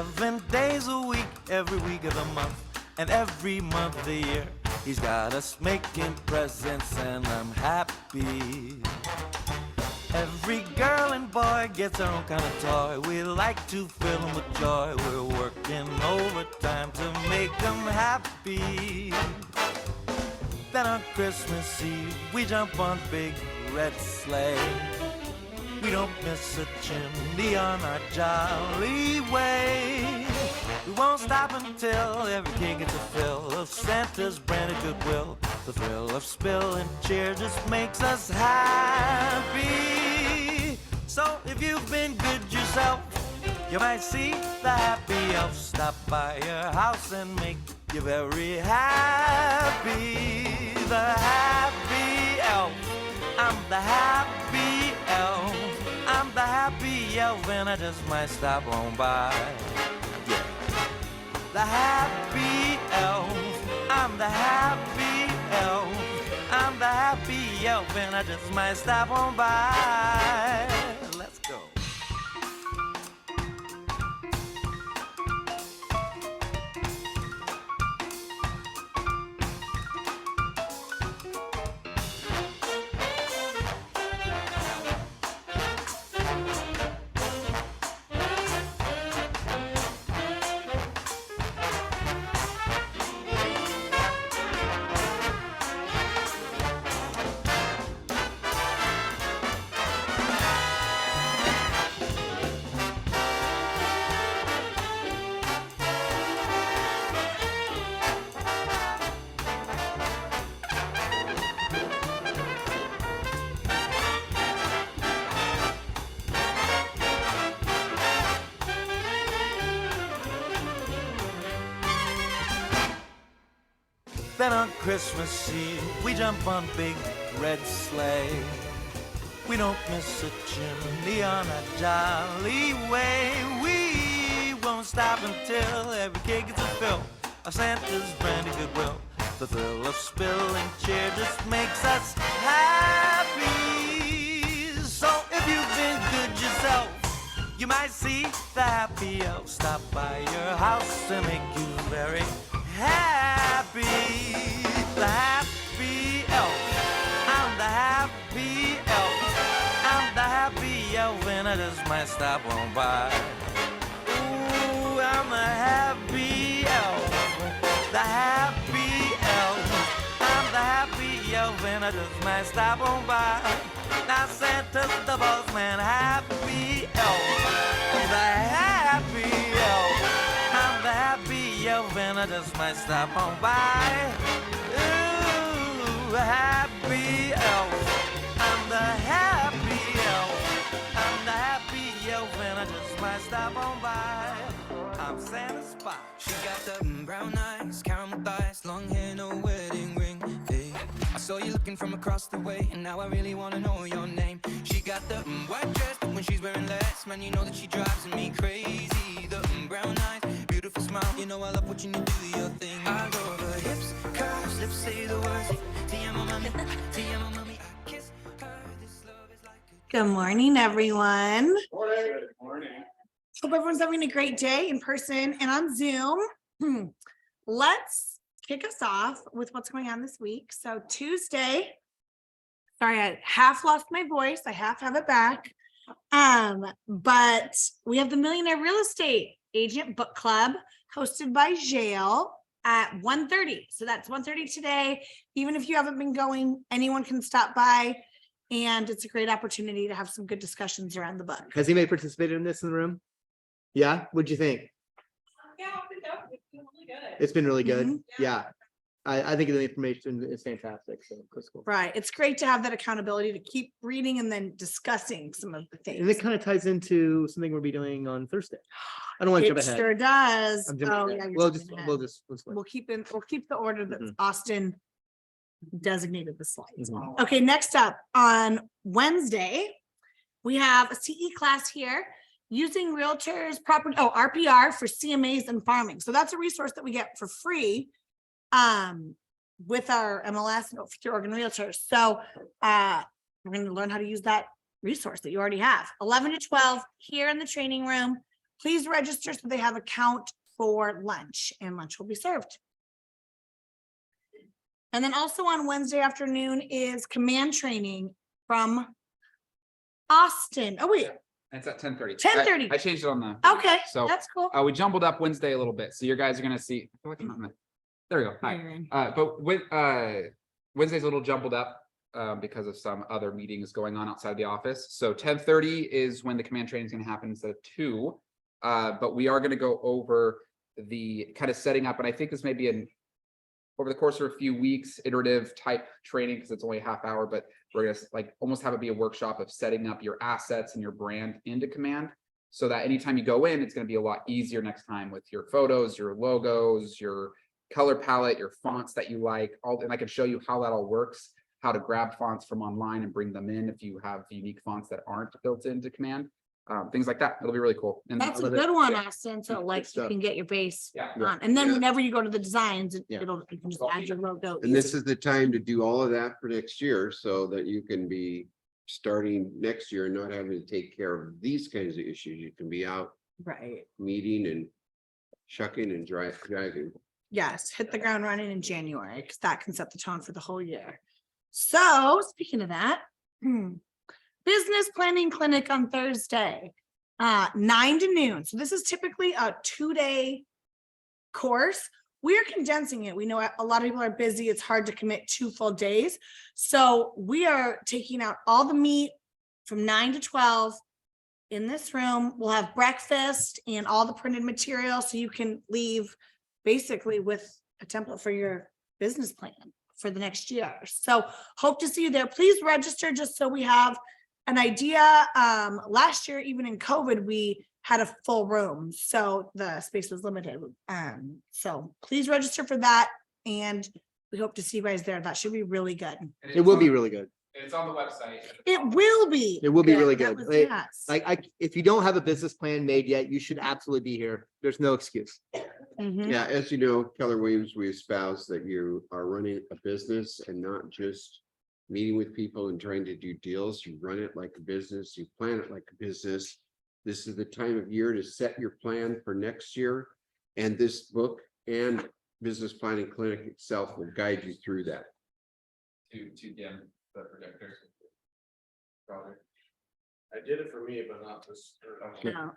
7 days a week, every week of the month, and every month of the year. He's got us making presents and I'm happy. Every girl and boy gets their own kind of toy. We like to fill them with joy. We're working overtime to make them happy. Then on Christmas Eve, we jump on big red sleigh. We don't miss a chimney on our jolly way. We won't stop until every kid gets a fill of Santa's branded goodwill. The thrill of spilling cheer just makes us happy. So if you've been good yourself, you might see the happy elf stop by your house and make you very happy. The happy elf, I'm the happy elf. I'm the happy elf and I just might stop on by. Yeah. The happy elf, I'm the happy elf. I'm the happy elf and I just might stop on by. Let's go. Then on Christmas Eve, we jump on big red sleigh. We don't miss a chimney on a jolly way. We won't stop until every kid gets a fill of Santa's branded goodwill. The thrill of spilling cheer just makes us happy. So if you've been good yourself, you might see the happy elf stop by your house and make you very happy. The happy elf, I'm the happy elf. I'm the happy elf and I just might stop on by. Ooh, I'm the happy elf. The happy elf. I'm the happy elf and I just might stop on by. Now Santa's the boss man, happy elf. The happy elf. I'm the happy elf and I just might stop on by. Ooh, happy elf. I'm the happy elf. I'm the happy elf and I just might stop on by. I'm Santa Spot. She got the brown eyes, caramel thighs, long hair, no wedding ring. Hey, I saw you looking from across the way, and now I really wanna know your name. She got the white dress, but when she's wearing less, man, you know that she drives me crazy. The brown eyes, beautiful smile, you know I love watching you do your thing. I love her hips, curves, lips say the words. Te amo, mami, te amo, mami. I kiss her. This love is like a... Good morning, everyone. Good morning. Hope everyone's having a great day in person and on Zoom. Let's kick us off with what's going on this week. So Tuesday, sorry, I half lost my voice. I half have it back. But we have the Millionaire Real Estate Agent Book Club hosted by Jail at 1:30. So that's 1:30 today. Even if you haven't been going, anyone can stop by. And it's a great opportunity to have some good discussions around the book. Has anybody participated in this in the room? Yeah, what'd you think? Yeah, it's been really good. It's been really good. Mhm. Yeah, I think the information is fantastic. So that's cool. Right. It's great to have that accountability to keep reading and then discussing some of the And it things. kind of ties into something we'll be doing on Thursday. I don't want to It jump ahead. sure does. I'm jumping Oh, ahead. yeah, you're We'll jumping just ahead. let's wait. We'll keep the order that Mhm. Austin designated the slides. Mhm. Okay, next up on Wednesday, we have a CE class here using realtors property, RPR for CMAs and farming. So that's a resource that we get for free with our MLS and through Oregon Realtors. So we're going to learn how to use that resource that you already have. 11 to 12 here in the training room. Please register so they have a count for lunch, and lunch will be served. And then also on Wednesday afternoon is command training from Austin. Oh, wait, It's at 10:30. 10:30. I changed it on the. okay, So that's cool. we jumbled up Wednesday a little bit, so your guys are gonna see. I feel like I'm on the- There we go. Hi. But with Wednesday's a little jumbled up because of some other meetings going on outside the office. So 10:30 is when the command training is gonna happen instead of 2. But we are gonna go over the kind of setting up, and I think this may be an over the course of a few weeks, iterative type training, because it's only a half hour, but we're gonna like almost have it be a workshop of setting up your assets and your brand into Command, so that anytime you go in, it's gonna be a lot easier next time with your photos, your logos, your color palette, your fonts that you like, all, and I can show you how that all works, how to grab fonts from online and bring them in if you have unique fonts that aren't built into Command. Things like that. It'll be really cool. And That's a love it. good one, Yeah. Austin. So Good like you stuff. can get your base Yeah. on, and then Yeah. whenever you go to the designs, Yeah. it'll, you can just add your logo. And this easy. is the time to do all of that for next year so that you can be starting next year and not having to take care of these kinds of issues. You can be out Right. meeting and shucking and driving. Yes, hit the ground running in January, because that can set the tone for the whole year. So speaking of that, business planning clinic on Thursday, 9 to noon. So this is typically a 2-day course. We're condensing it. We know a lot of people are busy. It's hard to commit 2 full days. So we are taking out all the meat from 9 to 12 in this room. We'll have breakfast and all the printed material, so you can leave basically with a template for your business plan for the next year. So hope to see you there. Please register just so we have an idea. Last year, even in COVID, we had a full room, so the space was limited. So please register for that, and we hope to see you guys there. That should be really good. It will be really good. It's on the website. It will be. It will be really That good. was- Like, yes. if you don't have a business plan made yet, you should absolutely be here. There's no excuse. Mhm. Yeah, as you know, Keller Williams, we espouse that you are running a business and not just meeting with people and trying to do deals. You run it like a business, you plan it like a business. This is the time of year to set your plan for next year. And this book and business planning clinic itself will guide you through that. To dim the projector. I did it for me, but not this. No.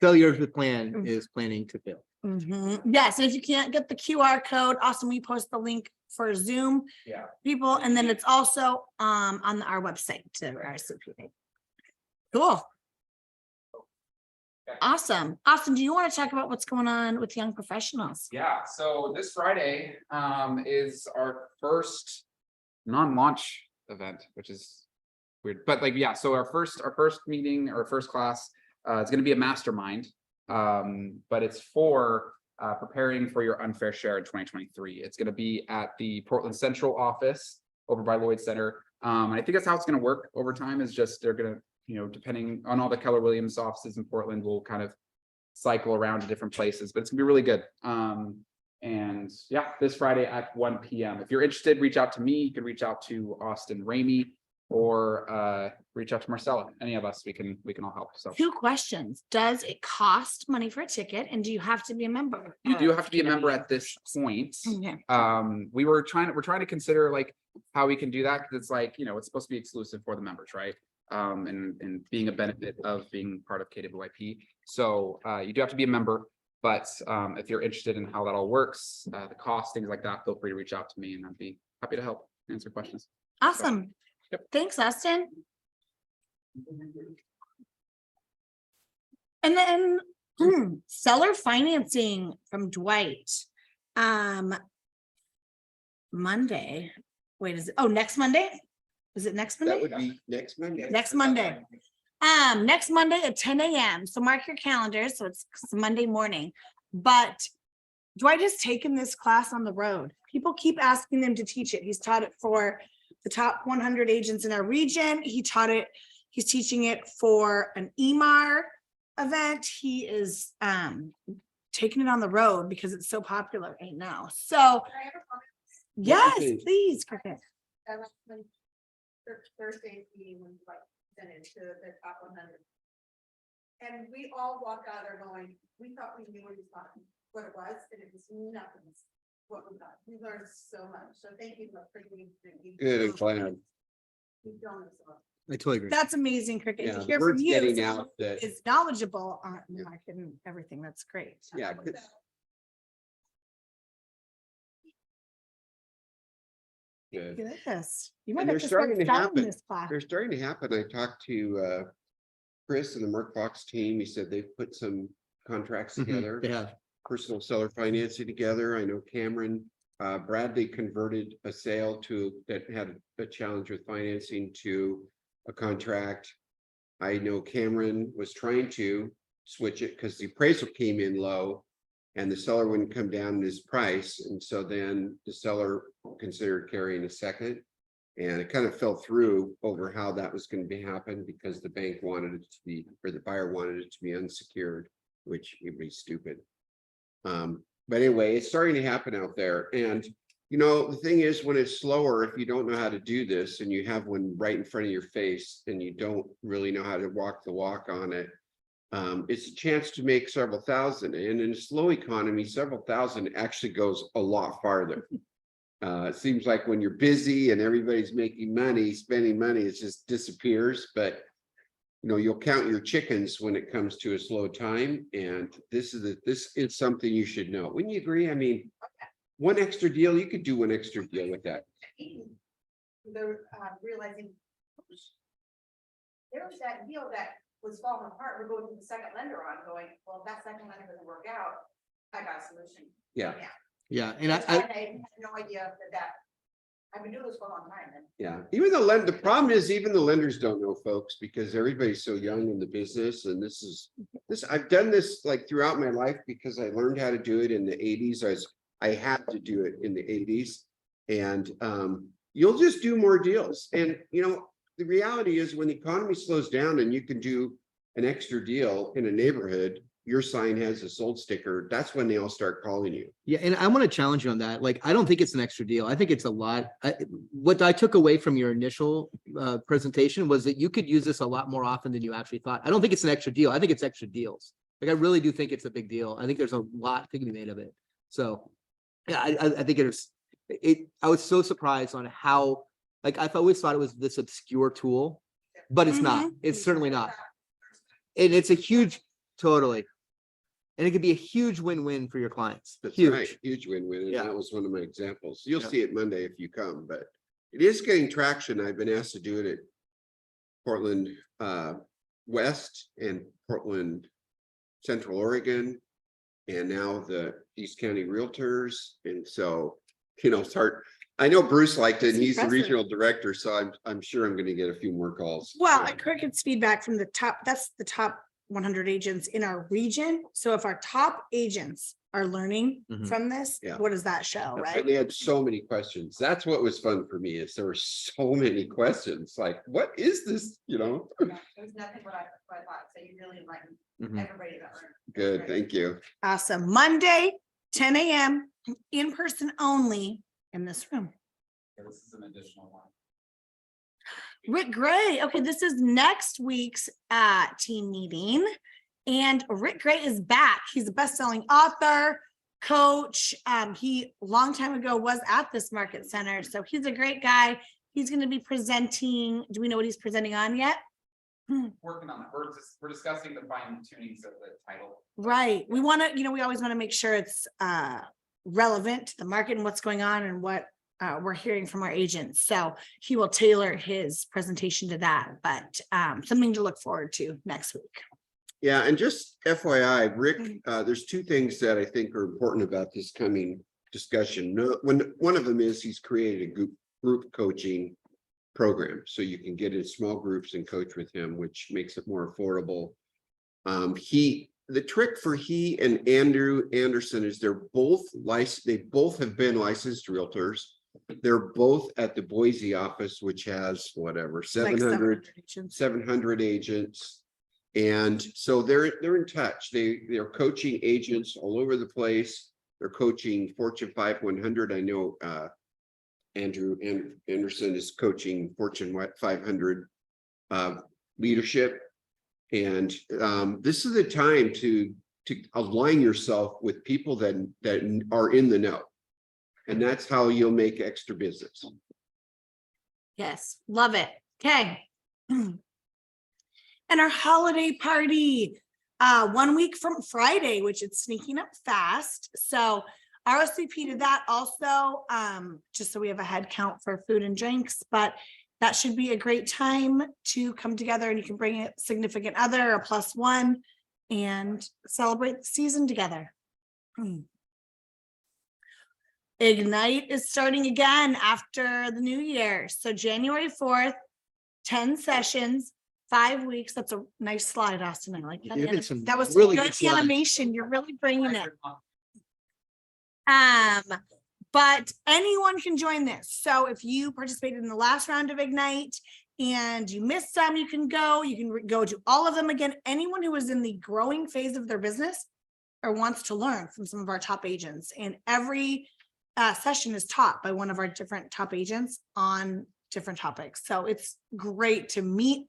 Failure of the plan is planning to fail. Mhm. Yes, and if you can't get the QR code, also we post the link for Zoom. Yeah. People, and then it's also on our website to RSVP. Cool. Awesome. Austin, do you want to talk about what's going on with young professionals? Yeah, so this Friday is our first non-launch event, which is weird, but like, yeah, so our first meeting, our first class, it's gonna be a mastermind. But it's for preparing for your unfair share in 2023. It's gonna be at the Portland Central office over by Lloyd Center. And I think that's how it's gonna work over time, is just they're gonna, you know, depending on all the Keller Williams offices in Portland, will kind of cycle around to different places, but it's gonna be really good. And yeah, this Friday at 1 p.m. If you're interested, reach out to me. You can reach out to Austin Ramey or reach out to Marcella. Any of us, we can all help. So 2 questions. Does it cost money for a ticket, and do you have to be a member? you do have to be a member at this point. Okay. We're trying to consider like how we can do that, because it's like, you know, it's supposed to be exclusive for the members, right? And being a benefit of being part of KWYP. So you do have to be a member, but if you're interested in how that all works, the cost, things like that, feel free to reach out to me and I'd be happy to help answer questions. Awesome. Yep. Thanks, Austin. And then seller financing from Dwight. Monday. Wait, is it? Oh, next Monday? Is it next Monday? That would be next Monday. Next Monday. Next Monday at 10 a.m. So mark your calendars. So it's Monday morning. But Dwight has taken this class on the road. People keep asking him to teach it. He's taught it for the top 100 agents in our region. He's teaching it for an EMAR event. He is taking it on the road because it's so popular right now. So yes, please. please, Cricket. Thursday's meeting when like sent it to the top 100. And we all walked out there going, we thought we knew what it was, and it was nothing. What we got, we learned so much, so thank you for bringing. Good and glad. You've done this a lot. I totally agree. That's amazing, Cricket. Yeah, To the hear from word's you, getting someone out that- who is knowledgeable on Yeah. market and everything. That's great. Yeah, 'cause- Good. Look at this. You might And have they're to start starting to selling happen. this class. They're starting to happen. I talked to Chris and the Merck Fox team. He said they've put some contracts together. Yeah. Personal seller financing together. I know Cameron, Bradley converted a sale that had a challenge with financing to a contract. I know Cameron was trying to switch it because the appraisal came in low and the seller wouldn't come down in his price. And so then the seller considered carrying a second. And it kind of fell through over how that was going to happen because the bank wanted it to be, or the buyer wanted it to be unsecured, which would be stupid. But anyway, it's starting to happen out there. And, you know, the thing is, when it's slower, if you don't know how to do this and you have one right in front of your face and you don't really know how to walk the walk on it, it's a chance to make several thousand. And in a slow economy, several thousand actually goes a lot farther. It seems like when you're busy and everybody's making money, spending money, it just disappears. But you know, you'll count your chickens when it comes to a slow time. And this is something you should know. Wouldn't you agree? I mean, one extra deal, you could do one extra deal with that. They're realizing. There was that deal that was falling apart. We're going to the second lender on going, well, if that second lender doesn't work out. I got a solution. Yeah. Yeah, and I had no idea that I've been doing this for a long time. And Yeah, even the problem is even the lenders don't know, folks, because everybody's so young in the business. And I've done this like throughout my life because I learned how to do it in the 80s. I had to do it in the 80s. And you'll just do more deals. And you know, the reality is when the economy slows down and you can do an extra deal in a neighborhood, your sign has a sold sticker, that's when they all start calling you. yeah, and I want to challenge you on that. Like, I don't think it's an extra deal. I think it's a lot. What I took away from your initial presentation was that you could use this a lot more often than you actually thought. I don't think it's an extra deal. I think it's extra deals. Like, I really do think it's a big deal. I think there's a lot to be made of it. So, yeah, I think I was so surprised on how, like, I've always thought it was this obscure tool, but it's not. It's certainly not. And it's a huge, totally. And it could be a huge win-win for your clients. That's Huge. right, huge win-win. And Yeah. that was one of my examples. You'll Yeah. see it Monday if you come, but it is getting traction. I've been asked to do it at Portland West and Portland Central Oregon. And now the East County Realtors. And so, you know, I know Bruce liked it and he's the Impressive. regional director, so I'm sure I'm going to get a few more calls. Well, Yeah. and Cricket's feedback from that's the top 100 agents in our region. So if our top agents are learning Mhm. from this, Yeah. what does that show, And right? they had so many questions. That's what was fun for me, is there were so many questions. Like, what is this? You know? there's nothing what I thought. So you really enlightened Mhm. everybody that learned. Good, thank you. Awesome. Monday, 10 a.m. in person only in this room. This is an additional one. Rick Gray. Okay, this is next week's team meeting. And Rick Gray is back. He's a best-selling author, coach. He long time ago was at this market center. So he's a great guy. He's going to be presenting. Do we know what he's presenting on yet? Working on it. We're discussing the fine tunings of the title. Right. We want to, we always want to make sure it's relevant to the market and what's going on and what we're hearing from our agents. So he will tailor his presentation to that, but something to look forward to next week. Yeah, and just FYI, Rick, there's two things that I think are important about this coming discussion. One of them is he's created a group coaching program, so you can get in small groups and coach with him, which makes it more affordable. The trick for he and Andrew Anderson is they're both licensed. They both have been licensed realtors. They're both at the Boise office, which has whatever, 700 agents. And so they're in touch. They're coaching agents all over the place. They're coaching Fortune 500. I know Andrew Anderson is coaching Fortune 500 leadership. And this is the time to align yourself with people that are in the know. And that's how you'll make extra business. Yes, love it. Okay. And our holiday party, 1 week from Friday, which it's sneaking up fast. So RSVP to that also, just so we have a head count for food and drinks, but that should be a great time to come together, and you can bring a significant other, a +1, and celebrate the season together. Ignite is starting again after the new year. So January 4th, 10 sessions, 5 weeks. That's a nice slide, Austin. I like that. You did some That was really good good slides. animation. You're really bringing it. But anyone can join this. So if you participated in the last round of Ignite and you missed some, you can go to all of them again. Anyone who is in the growing phase of their business or wants to learn from some of our top agents, and every session is taught by one of our different top agents on different topics. So it's great to meet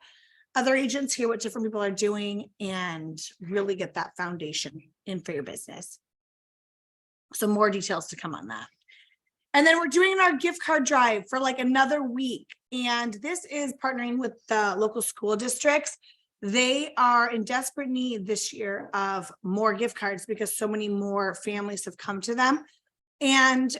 other agents, hear what different people are doing, and really get that foundation in for your business. So more details to come on that. And then we're doing our gift card drive for like another week. And this is partnering with the local school districts. They are in desperate need this year of more gift cards because so many more families have come to them. And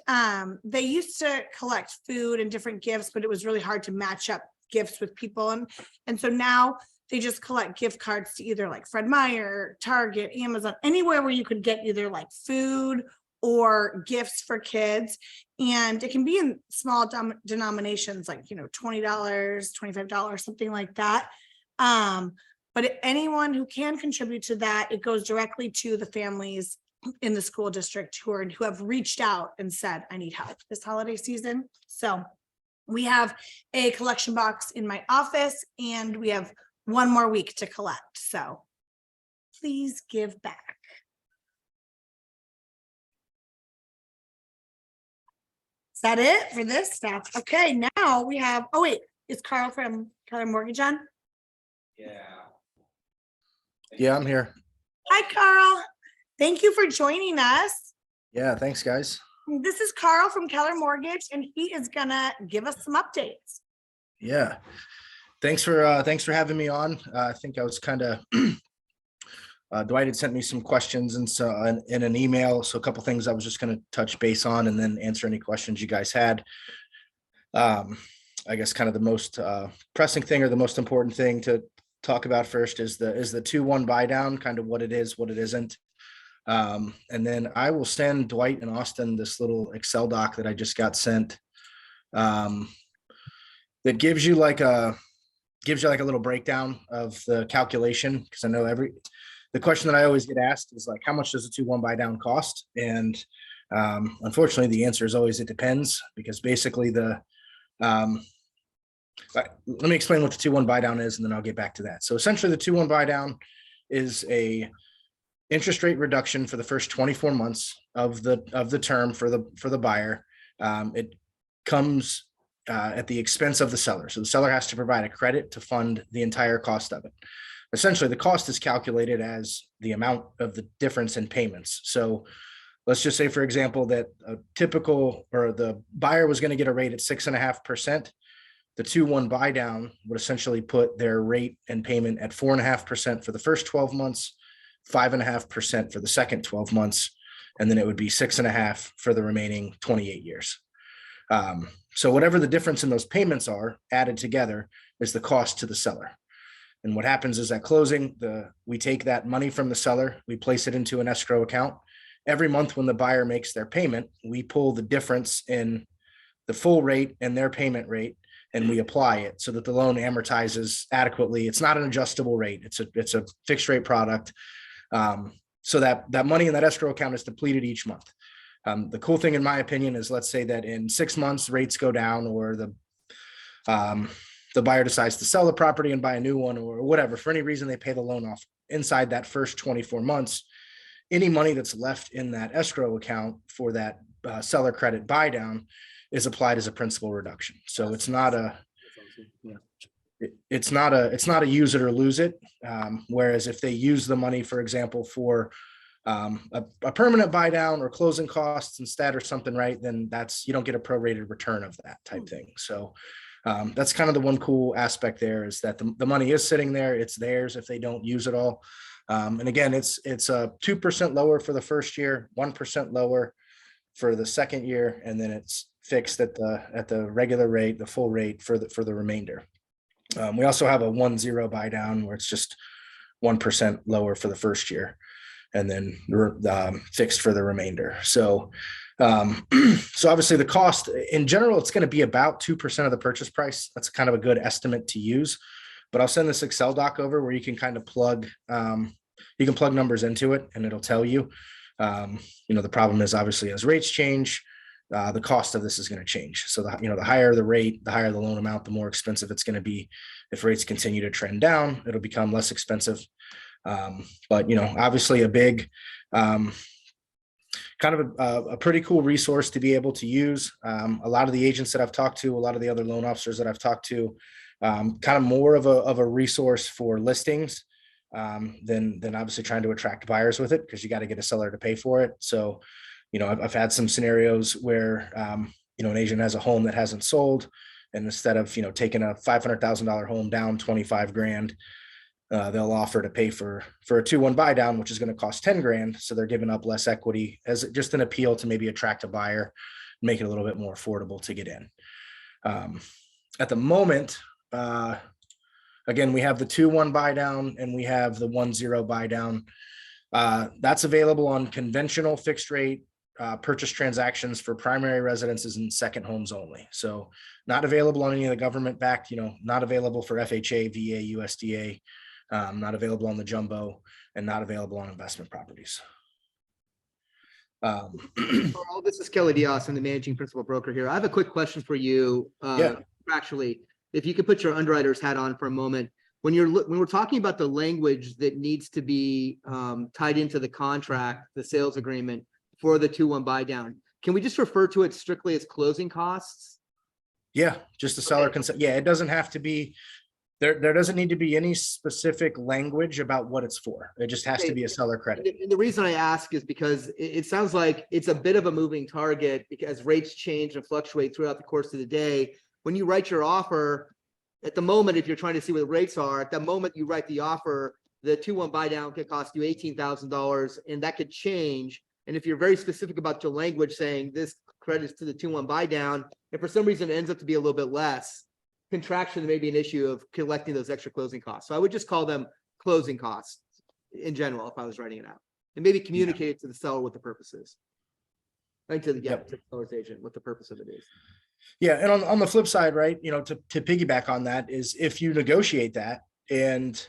they used to collect food and different gifts, but it was really hard to match up gifts with people. And so now they just collect gift cards to either like Fred Meyer, Target, Amazon, anywhere where you could get either like food or gifts for kids. And it can be in small denominations, like, $20, $25, something like that. But anyone who can contribute to that, it goes directly to the families in the school district who have reached out and said, I need help this holiday season. So we have a collection box in my office, and we have one more week to collect. So please give back. Is that it for this stuff? Okay, now we have, oh wait, is Carl from Keller Mortgage on? Yeah, I'm here. Hi, Carl. Thank you for joining us. Yeah, thanks, guys. This is Carl from Keller Mortgage, and he is gonna give us some updates. Yeah. Thanks for having me on. I think I was kind of Dwight had sent me some questions and so in an email. So a couple things I was just going to touch base on and then answer any questions you guys had. I guess kind of the most pressing thing or the most important thing to talk about first is the 2-1 buy down, kind of what it is, what it isn't. And then I will send Dwight and Austin this little Excel doc that I just got sent. That gives you like a little breakdown of the calculation, because I know the question that I always get asked is like, how much does a 2-1 buy down cost? And unfortunately, the answer is always, it depends, because basically let me explain what the 2-1 buy down is, and then I'll get back to that. So essentially the 2-1 buy down is a interest rate reduction for the first 24 months of the term for the buyer. It comes at the expense of the seller. So the seller has to provide a credit to fund the entire cost of it. Essentially, the cost is calculated as the amount of the difference in payments. So let's just say, for example, that the buyer was going to get a rate at 6.5%. The 2-1 buy down would essentially put their rate and payment at 4.5% for the first 12 months, 5.5% for the second 12 months, and then it would be 6.5% for the remaining 28 years. So whatever the difference in those payments are added together is the cost to the seller. And what happens is at closing, we take that money from the seller, we place it into an escrow account. Every month when the buyer makes their payment, we pull the difference in the full rate and their payment rate, and we apply it so that the loan amortizes adequately. It's not an adjustable rate. It's a fixed rate product. So that money in that escrow account is depleted each month. The cool thing, in my opinion, is let's say that in 6 months rates go down, or the buyer decides to sell the property and buy a new one, or whatever, for any reason they pay the loan off inside that first 24 months, any money that's left in that escrow account for that seller credit buy down is applied as a principal reduction. So it's not it's not a use it or lose it. Whereas if they use the money, for example, for a permanent buy down or closing costs instead or something, right, then you don't get a prorated return of that type thing. So that's kind of the one cool aspect there, is that the money is sitting there. It's theirs if they don't use it all. And again, it's 2% lower for the first year, 1% lower for the second year, and then it's fixed at the regular rate, the full rate for the remainder. We also have a 1-0 buy down where it's just 1% lower for the first year, and then fixed for the remainder. So obviously the cost in general, it's going to be about 2% of the purchase price. That's kind of a good estimate to use, but I'll send this Excel doc over where you can kind of plug numbers into it and it'll tell you. The problem is obviously as rates change, the cost of this is going to change. So the higher the rate, the higher the loan amount, the more expensive it's going to be. If rates continue to trend down, it'll become less expensive. But obviously a big, kind of a pretty cool resource to be able to use. A lot of the agents that I've talked to, a lot of the other loan officers that I've talked to, kind of more of a resource for listings than obviously trying to attract buyers with it, because you got to get a seller to pay for it. So, I've had some scenarios where, an agent has a home that hasn't sold, and instead of, taking a $500,000 home down 25 grand, they'll offer to pay for a 2-1 buy down, which is going to cost 10 grand. So they're giving up less equity as just an appeal to maybe attract a buyer, make it a little bit more affordable to get in. At the moment, again, we have the 2-1 buy down and we have the 1-0 buy down. That's available on conventional fixed rate purchase transactions for primary residences and second homes only. So not available on any of the government backed, not available for FHA, VA, USDA, not available on the jumbo, and not available on investment properties. Carl, this is Kelly Diaz. I'm the managing principal broker here. I have a quick question for you. Actually, if you could put your underwriter's hat on for a moment. When we're talking about the language that needs to be tied into the contract, the sales agreement for the 2-1 buy down, can we just refer to it strictly as closing costs? Yeah, just the seller consent. Yeah, it doesn't have to be, there doesn't need to be any specific language about what it's for. It just has to be a seller credit. And the reason I ask is because it sounds like it's a bit of a moving target, because rates change and fluctuate throughout the course of the day. When you write your offer, at the moment, if you're trying to see what the rates are, at the moment you write the offer, the 2-1 buy down could cost you $18,000, and that could change. And if you're very specific about your language saying this credits to the 2-1 buy down, if for some reason it ends up to be a little bit less, contraction may be an issue of collecting those extra closing costs. So I would just call them closing costs in general if I was writing it out, and maybe communicate it to the seller what the purpose is. To the seller's agent what the purpose of it is. Yeah, and on the flip side, right, to piggyback on that is if you negotiate that and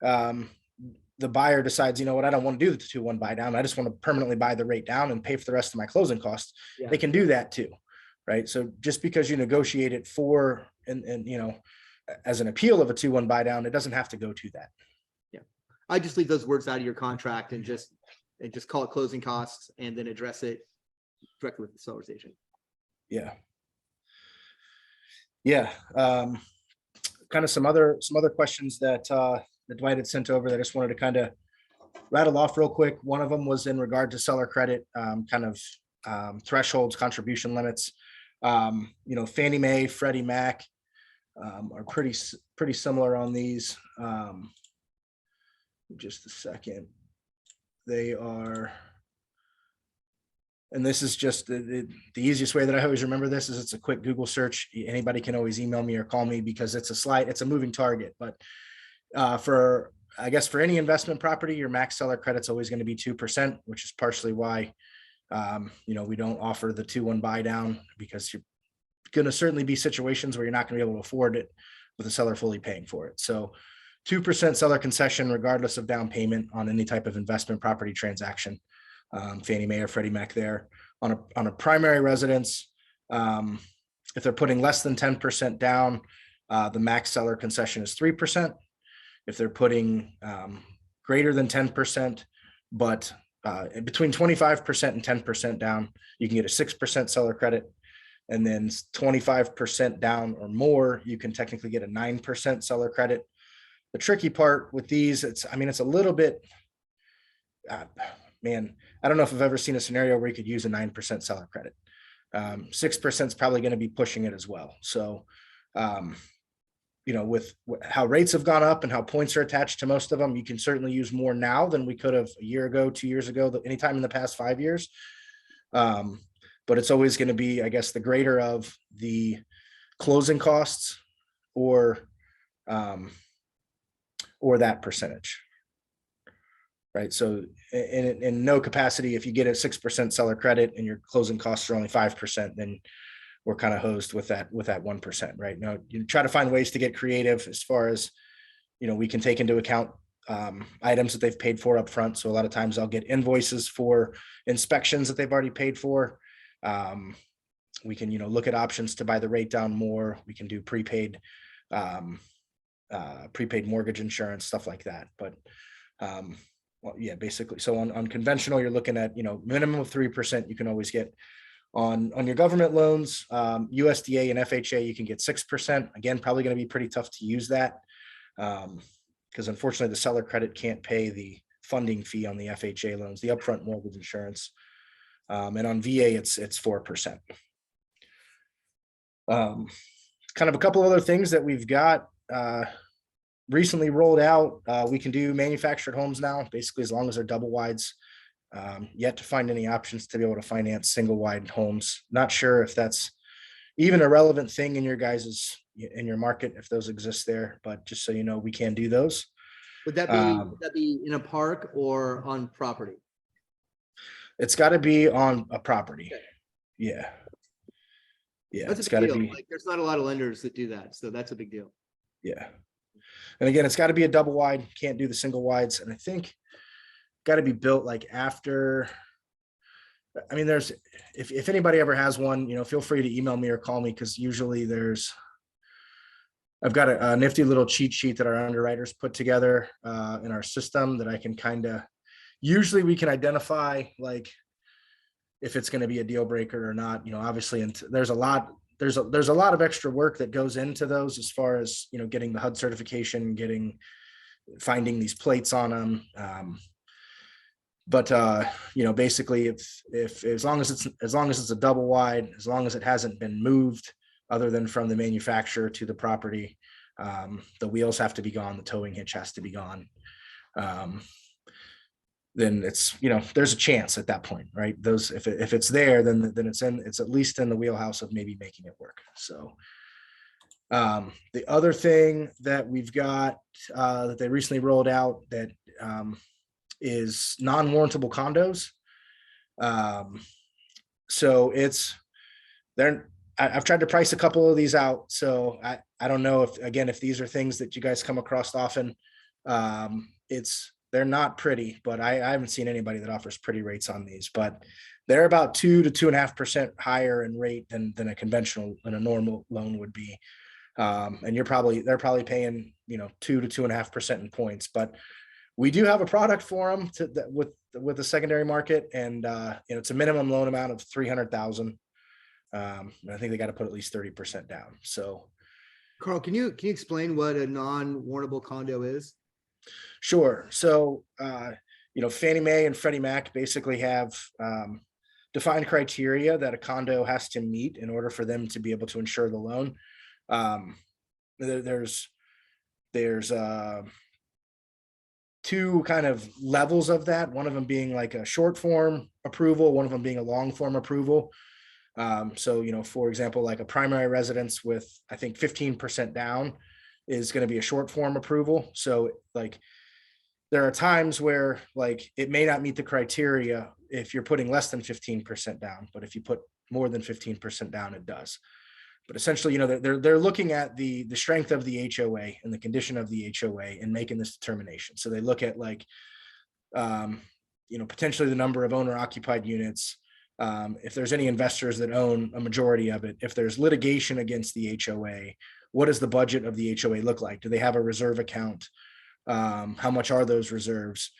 the buyer decides, I don't want to do the 2-1 buy down, I just want to permanently buy the rate down and pay for the rest of my closing costs, they can do that too, right? So just because you negotiate it for and as an appeal of a 2-1 buy down, it doesn't have to go to that. Yeah, I just leave those words out of your contract and just call it closing costs, and then address it directly with the seller's agent. Yeah. Kind of some other questions that Dwight had sent over that I just wanted to kind of rattle off real quick. One of them was in regard to seller credit, thresholds, contribution limits. Fannie Mae, Freddie Mac are pretty similar on these. Just a second. They are, and this is just the easiest way that I always remember this is it's a quick Google search. Anybody can always email me or call me because it's a moving target. But for any investment property, your max seller credit's always going to be 2%, which is partially why, we don't offer the 2-1 buy down, because you're going to certainly be situations where you're not going to be able to afford it with the seller fully paying for it. So 2% seller concession, regardless of down payment on any type of investment property transaction. Fannie Mae or Freddie Mac there on a primary residence. If they're putting less than 10% down, the max seller concession is 3%. If they're putting greater than 10%, but between 25% and 10% down, you can get a 6% seller credit. And then 25% down or more, you can technically get a 9% seller credit. The tricky part with these, it's a little bit, man, I don't know if I've ever seen a scenario where you could use a 9% seller credit. 6% is probably going to be pushing it as well. So, with how rates have gone up and how points are attached to most of them, you can certainly use more now than we could have a year ago, 2 years ago, anytime in the past 5 years. But it's always going to be, I guess, the greater of the closing costs or that percentage. Right. So in no capacity, if you get a 6% seller credit and your closing costs are only 5%, then we're kind of hosed with that 1%. Right. Now you try to find ways to get creative as far as, we can take into account items that they've paid for up front. So a lot of times I'll get invoices for inspections that they've already paid for. We can, look at options to buy the rate down more. We can do prepaid mortgage insurance, stuff like that. But well, yeah, basically. So on conventional, you're looking at, minimum of 3% you can always get on your government loans. USDA and FHA, you can get 6%. Again, probably going to be pretty tough to use that because unfortunately the seller credit can't pay the funding fee on the FHA loans, the upfront mortgage insurance. And on VA, it's 4%. Kind of a couple of other things that we've got recently rolled out. We can do manufactured homes now, basically as long as they're double wides. Yet to find any options to be able to finance single wide homes. Not sure if that's even a relevant thing in your market, if those exist there, but just so you know, we can do those. Would that be in a park or on property? It's got to be on a property. Okay. Yeah. That's it's a big got to deal. be. Like, there's not a lot of lenders that do that, so that's a big deal. Yeah. And again, it's got to be a double wide. Can't do the single wides. And I think got to be built like after. I mean, if anybody ever has one, feel free to email me or call me, because usually I've got a nifty little cheat sheet that our underwriters put together in our system that I can usually we can identify like if it's going to be a deal breaker or not, obviously, and there's a lot of extra work that goes into those as far as, getting the HUD certification, finding these plates on them. But basically if as long as it's a double wide, as long as it hasn't been moved other than from the manufacturer to the property, the wheels have to be gone, the towing hitch has to be gone. Then it's, there's a chance at that point, right? Those, if it's there, then it's at least in the wheelhouse of maybe making it work. So the other thing that we've got that they recently rolled out that is non-warrantable condos. So I've tried to price a couple of these out. So I don't know if these are things that you guys come across often. They're not pretty, but I haven't seen anybody that offers pretty rates on these, but they're about 2 to 2.5% higher in rate than a conventional and a normal loan would be. And they're probably paying, 2 to 2.5% in points, but we do have a product for them with the secondary market, and it's a minimum loan amount of $300,000. I think they got to put at least 30% down. So, Carl, can you explain what a non-warrantable condo is? Sure. So, Fannie Mae and Freddie Mac basically have defined criteria that a condo has to meet in order for them to be able to insure the loan. There's two kind of levels of that. One of them being like a short form approval, one of them being a long form approval. So, for example, like a primary residence with, I think 15% down is going to be a short form approval. So like, there are times where like, it may not meet the criteria if you're putting less than 15% down, but if you put more than 15% down, it does. But essentially, they're looking at the strength of the HOA and the condition of the HOA and making this determination. So they look at like, potentially the number of owner occupied units. If there's any investors that own a majority of it, if there's litigation against the HOA, what does the budget of the HOA look like? Do they have a reserve account? How much are those reserves?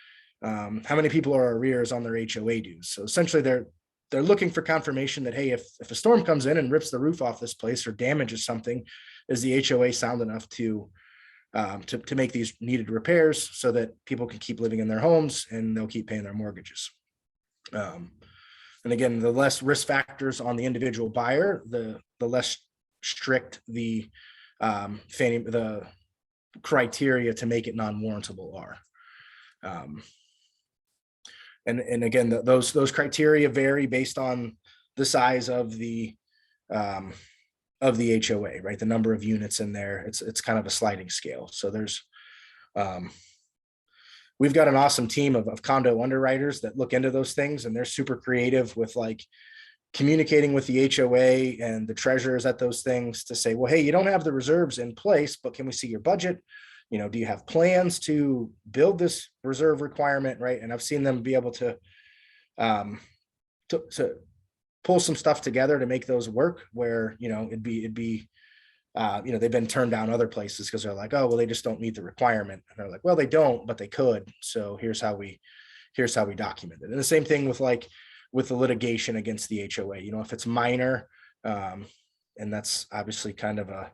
How many people are arrears on their HOA dues? So essentially they're they're looking for confirmation that, hey, if a storm comes in and rips the roof off this place or damages something, is the HOA sound enough to make these needed repairs so that people can keep living in their homes and they'll keep paying their mortgages. And again, the less risk factors on the individual buyer, the less strict the the criteria to make it non-warrantable are. And again, those criteria vary based on the size of the HOA, right? The number of units in there. It's kind of a sliding scale. So there's we've got an awesome team of condo underwriters that look into those things, and they're super creative with like communicating with the HOA and the treasurers at those things to say, well, hey, you don't have the reserves in place, but can we see your budget? You know, do you have plans to build this reserve requirement, right? And I've seen them be able to pull some stuff together to make those work where, you know, it'd be you know, they've been turned down other places because they're like, oh, well, they just don't meet the requirement. And they're like, well, they don't, but they could. So here's how we document it. And the same thing with like with the litigation against the HOA, you know, if it's minor, and that's obviously kind of a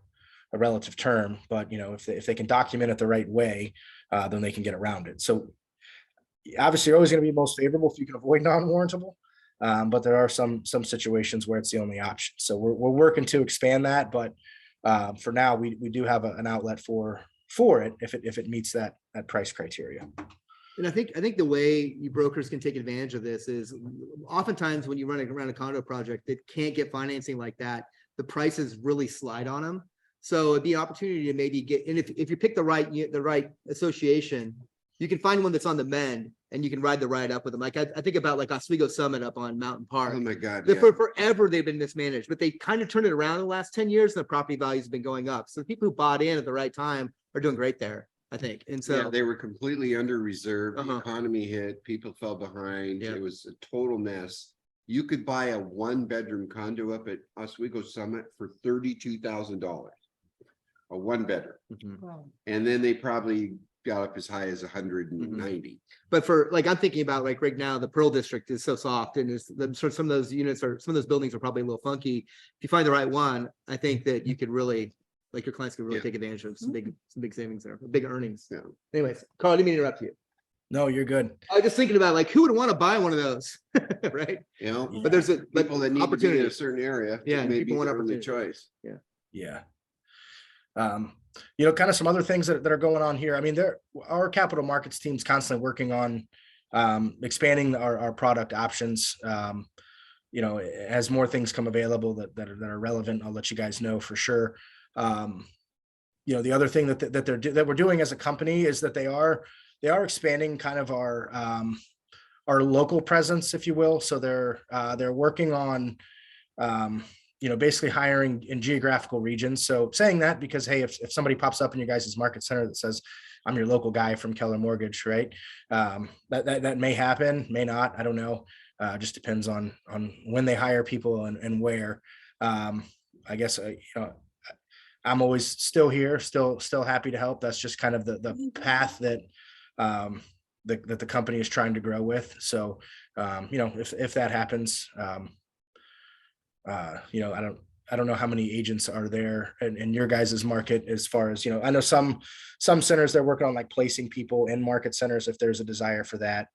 relative term, but you know, if they can document it the right way, then they can get around it. So obviously you're always going to be most favorable if you can avoid non-warrantable. But there are some situations where it's the only option. So we're working to expand that, but for now we do have an outlet for it if it meets that price criteria. And I think the way you brokers can take advantage of this is oftentimes when you run around a condo project that can't get financing like that, the prices really slide on them. So it'd be an opportunity to maybe get, and if you pick the right association, you can find one that's on the mend and you can ride the ride up with them. Like I think about like Oswego Summit up on Mountain Park. Oh my God. For forever they've been mismanaged, but they kind of turned it around in the last 10 years and the property value has been going up. So the people who bought in at the right time are doing great there, I think. And Yeah, so they were completely under reserved. The Uh-huh. economy hit, people fell behind. Yeah. It was a total mess. You could buy a 1-bedroom condo up at Oswego Summit for $32,000. A 1-bedroom. Mhm. And then they probably got up as high as 190. But for like, I'm thinking about like right now, the Pearl District is so soft and is some of those units are, some of those buildings are probably a little funky. If you find the right one, I think that you could really, like your clients could really Yeah. take advantage of some big savings there, big earnings. Yeah. Anyways, Carl, I didn't mean to interrupt you. No, you're good. I was just thinking about like, who would want to buy one of those? Right? You know, But there's people that need to be in a opportunity. certain area. Yeah, Maybe people want their only opportunity. choice. Yeah. You know, kind of some other things that are going on here. I mean, our capital markets team's constantly working on expanding our product options. You know, as more things come available that are relevant, I'll let you guys know for sure. You know, the other thing that we're doing as a company is that they are expanding kind of our local presence, if you will. So they're working on you know, basically hiring in geographical regions. So saying that because, hey, if somebody pops up in your guys' market center that says, I'm your local guy from Keller Mortgage, right? That may happen, may not, I don't know. Just depends on when they hire people and where. I guess, you know, I'm always still here, still happy to help. That's just kind of the path that the company is trying to grow with. So, you know, if that happens, you know, I don't know how many agents are there in your guys' market as far as, you know, I know some centers they're working on like placing people in market centers if there's a desire for that.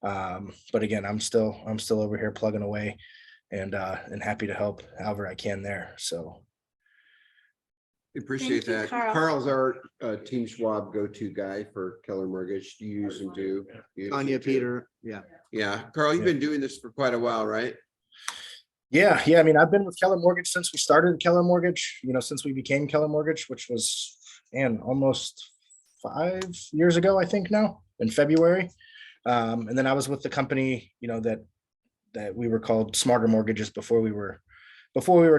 But again, I'm still over here plugging away and happy to help however I can there. So. Appreciate you, that. Carl. Carl's our Team Schwab go-to guy for Keller Mortgage. Do you use him too? You use Anya, him too? Peter, yeah. Yeah, Carl, you've been doing this for quite a while, right? Yeah. I mean, I've been with Keller Mortgage since we started Keller Mortgage, you know, since we became Keller Mortgage, which was, almost 5 years ago, I think now in February. And then I was with the company, you know, that we were called Smarter Mortgages before we were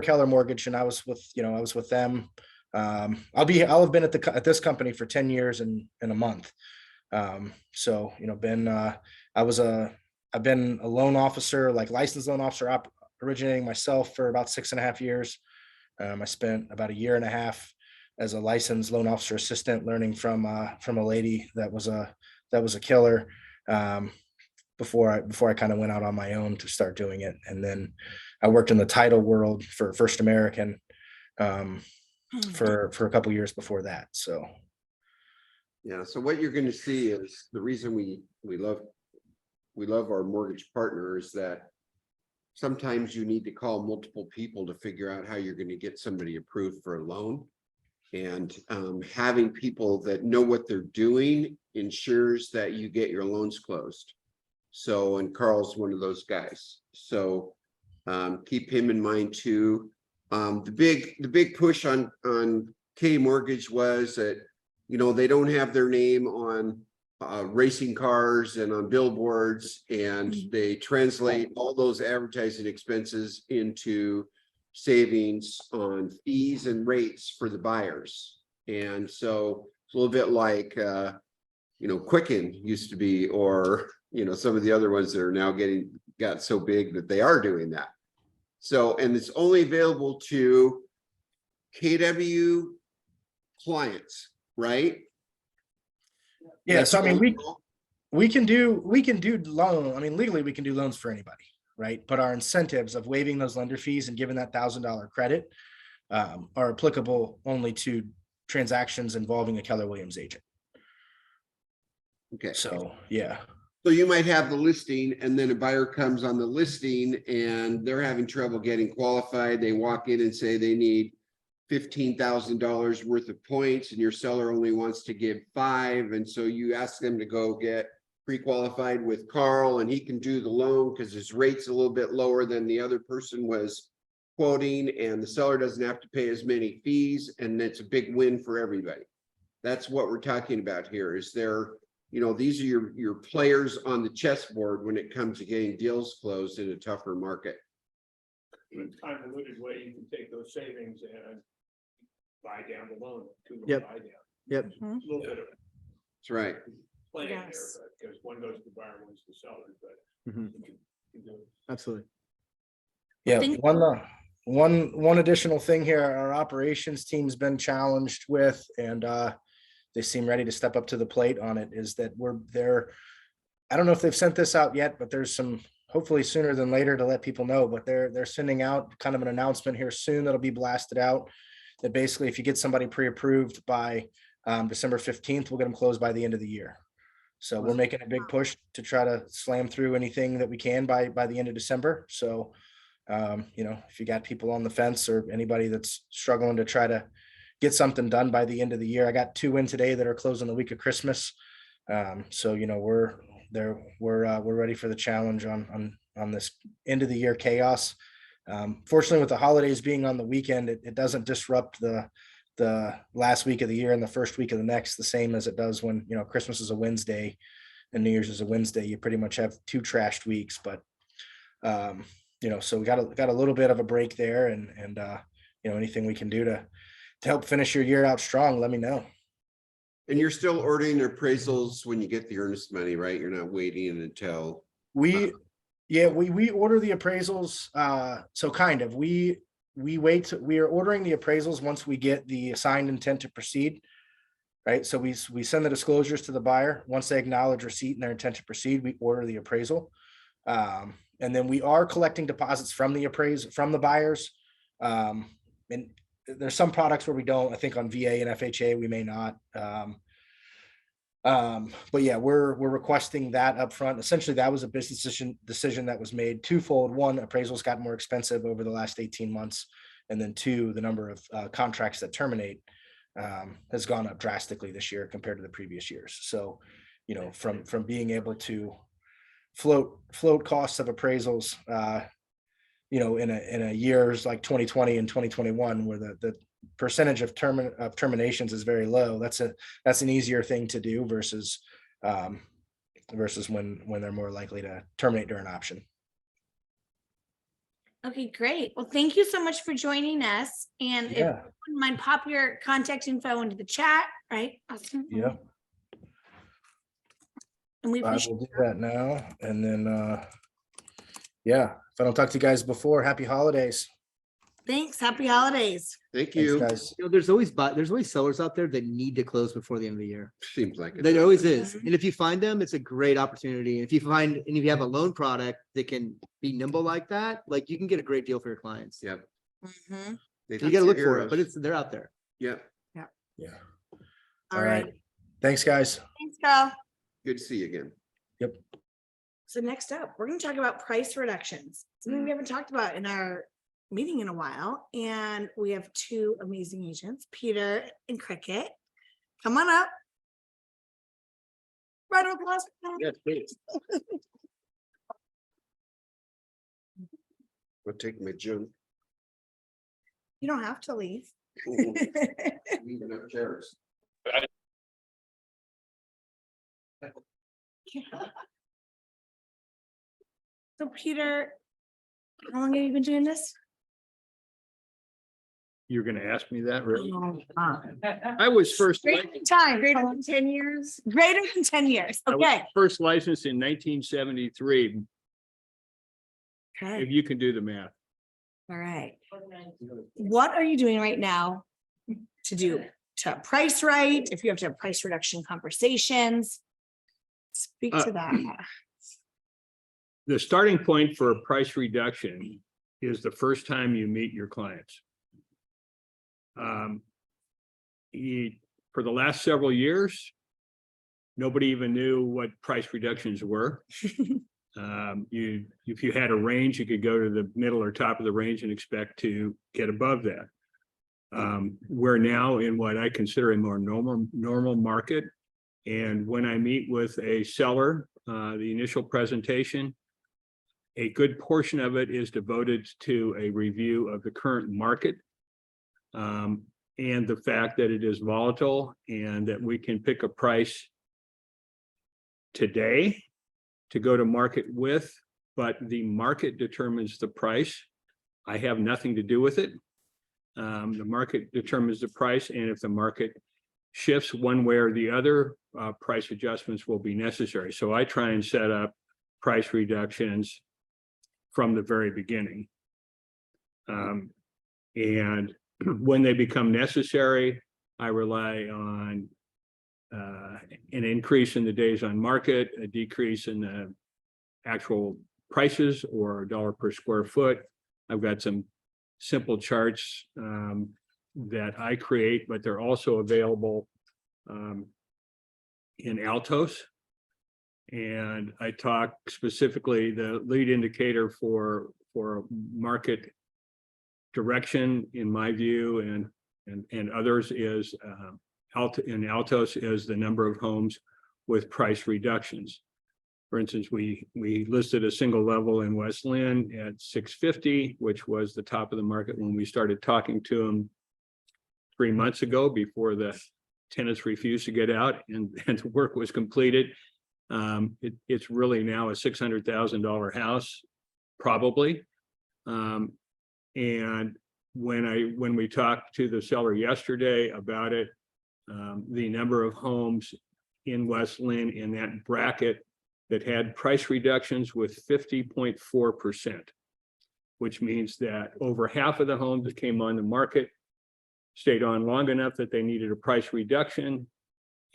Keller Mortgage. And I was with them. I'll have been at this company for 10 years in a month. So, you know, I've been a loan officer, like licensed loan officer originating myself for about 6.5 years. I spent about 1.5 years as a licensed loan officer assistant, learning from a lady that was a killer. before I kind of went out on my own to start doing it. And then I worked in the title world for First American for a couple years before that. So Yeah, so what you're gonna see is the reason we love our mortgage partner is that sometimes you need to call multiple people to figure out how you're gonna get somebody approved for a loan. And having people that know what they're doing ensures that you get your loans closed. So, and Carl's one of those guys. So keep him in mind too. The big push on K Mortgage was that, you know, they don't have their name on racing cars and on billboards, and they translate all those advertising expenses into savings on fees and rates for the buyers. And so it's a little bit like, you know, Quicken used to be, or, you know, some of the other ones that are now got so big that they are doing that. So, and it's only available to KW clients, right? yeah, so I mean, we can do loan. I mean, legally we can do loans for anybody, right? But our incentives of waiving those lender fees and giving that $1,000 credit are applicable only to transactions involving a Keller Williams agent. Okay. So, yeah. So you might have the listing and then a buyer comes on the listing and they're having trouble getting qualified. They walk in and say they need $15,000 worth of points and your seller only wants to give 5. And so you ask them to go get pre-qualified with Carl and he can do the loan because his rate's a little bit lower than the other person was quoting, and the seller doesn't have to pay as many fees, and it's a big win for everybody. That's what we're talking about here. Is there, you know, these are your players on the chessboard when it comes to getting deals closed in a tougher market. In a convoluted way, you can take those savings and buy down the loan. Yep. Buy down. Yep. A little bit of That's right. planning there, Yes. because one goes to the buyer, one's the seller, but. Mhm. you can do it. Absolutely. Yeah, Think- one additional thing here, our operations team's been challenged with, and they seem ready to step up to the plate on it, is that I don't know if they've sent this out yet, but there's some, hopefully sooner than later, to let people know, but they're sending out kind of an announcement here soon that'll be blasted out, that basically if you get somebody pre-approved by December 15th, we'll get them closed by the end of the year. So we're making a big push to try to slam through anything that we can by the end of December. So you know, if you got people on the fence or anybody that's struggling to try to get something done by the end of the year, I got 2 in today that are closing the week of Christmas. So, you know, we're ready for the challenge on this end of the year chaos. Fortunately, with the holidays being on the weekend, it doesn't disrupt the last week of the year and the first week of the next, the same as it does when, you know, Christmas is a Wednesday and New Year's is a Wednesday. You pretty much have 2 trashed weeks, but you know, so we got a little bit of a break there, and you know, anything we can do to help finish your year out strong, let me know. And you're still ordering appraisals when you get the earnest money, right? You're not waiting until. We order the appraisals. So kind of, we are ordering the appraisals once we get the signed intent to proceed. Right. So we send the disclosures to the buyer. Once they acknowledge receipt and their intent to proceed, we order the appraisal. And then we are collecting deposits from the buyers. And there's some products where we don't. I think on VA and FHA we may not. But yeah, we're requesting that upfront. Essentially, that was a business decision that was made twofold. 1, appraisals got more expensive over the last 18 months, and then 2, the number of contracts that terminate has gone up drastically this year compared to the previous years. So, you know, from being able to float costs of appraisals, you know, in a years like 2020 and 2021, where the percentage of terminations is very low. That's an easier thing to do versus when they're more likely to terminate during option. Okay, great. Well, thank you so much for joining us. And if you Yeah, wouldn't mind, pop your contact info into the chat, right? Awesome. yeah, And we I appreciate will do that now. And then, yeah, if I don't talk to you guys before, happy holidays. Thanks. Happy holidays. Thank Thanks, you. guys. You know, there's always sellers out there that need to close before the end of the year. Seems like it. There always is. Mhm. And if you find them, it's a great opportunity. If you have a loan product that can be nimble like that, like you can get a great deal for your clients. Yep. Mhm. They You think gotta they're look for it, but heroes. they're out there. Yep. Yeah. All right. Thanks, guys. Thanks, Kyle. Good to see you again. So next up, we're gonna talk about price reductions, something we haven't talked about in our meeting in a while. And we have two amazing agents, Peter and Cricket. Come on up. Right over the last. Yes, please. I'll take my junk. You don't have to leave. Leaving up chairs. So Peter, how long have you been doing this? You're gonna ask me that, really? Long I was first, Greater than time, greater than 10 years, greater than 10 years. I was Okay. first licensed in 1973, Okay. if you can do the math. All right. What are you doing right now to price right? If you have to have price reduction conversations, speak to that. The starting point for a price reduction is the first time you meet your clients. For the last several years, nobody even knew what price reductions were. If you had a range, you could go to the middle or top of the range and expect to get above that. We're now in what I consider a more normal market. And when I meet with a seller, the initial presentation, a good portion of it is devoted to a review of the current market. And the fact that it is volatile and that we can pick a price today to go to market with, but the market determines the price. I have nothing to do with it. The market determines the price, and if the market shifts one way or the other, price adjustments will be necessary. So I try and set up price reductions from the very beginning. And when they become necessary, I rely on an increase in the days on market, a decrease in the actual prices or $1 per square foot. I've got some simple charts that I create, but they're also available in Altos. And I talk specifically, the lead indicator for market direction, in my view, and others, is in Altos is the number of homes with price reductions. For instance, we listed a single level in West Lynn at 650, which was the top of the market when we started talking to them 3 months ago, before the tenants refused to get out and the work was completed. It's really now a $600,000 house, probably. And when we talked to the seller yesterday about it, the number of homes in West Lynn in that bracket that had price reductions with 50.4%, which means that over half of the homes that came on the market stayed on long enough that they needed a price reduction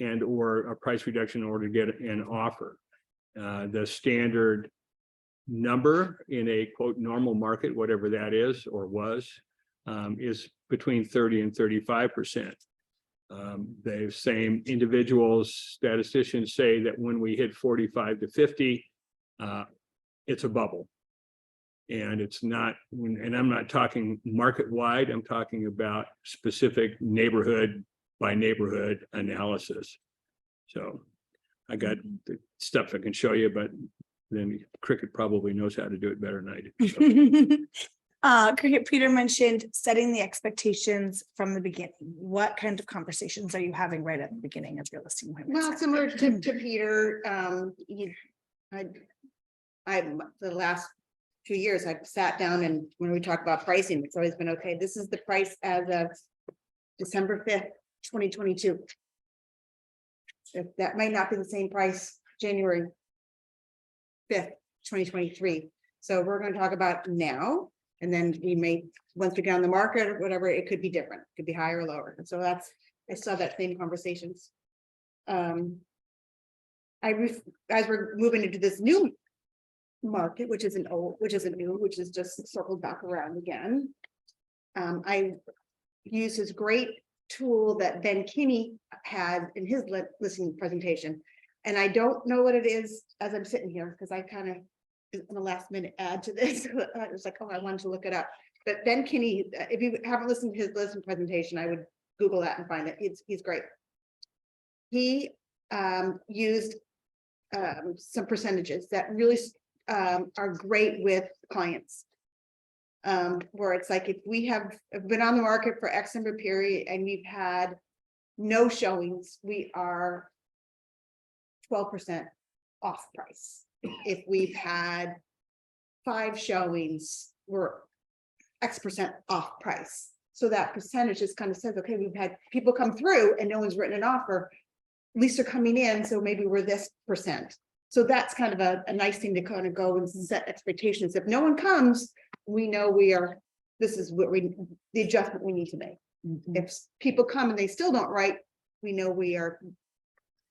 or a price reduction in order to get an offer. The standard number in a quote normal market, whatever that is or was, is between 30 and 35%. The same individuals, statisticians say that when we hit 45 to 50, it's a bubble. And it's not, and I'm not talking market wide, I'm talking about specific neighborhood by neighborhood analysis. So I got the stuff I can show you, but then Cricket probably knows how to do it better than I do. So. Cricket, Peter mentioned setting the expectations from the beginning. What kind of conversations are you having right at the beginning of your listing appointments? Well, similar to Peter, the last 2 years, I've sat down and when we talk about pricing, it's always been, okay, this is the price as of December 5th, 2022. If that might not be the same price, January 5th, 2023. So we're going to talk about now. And then we may, once we get on the market or whatever, it could be different, it could be higher or lower. And so that's, I saw that same conversations. As we're moving into this new market, which isn't old, which isn't new, which is just circled back around again. I use his great tool that Ben Kinney had in his listening presentation. And I don't know what it is as I'm sitting here, because I kind of, in the last minute, add to this. I was like, oh, I wanted to look it up. But Ben Kinney, if you haven't listened to his listening presentation, I would Google that and find it. He's great. He used some percentages that really are great with clients. Where it's like, if we have been on the market for X number period and we've had no showings, we are 12% off price. If we've had 5 showings, we're X% off price. So that percentage just kind of says, okay, we've had people come through and no one's written an offer. At least they're coming in, so maybe we're this percent. So that's kind of a nice thing to kind of go and set expectations. If no one comes, we know this is what the adjustment we need to make. If people come and they still don't write, we know we are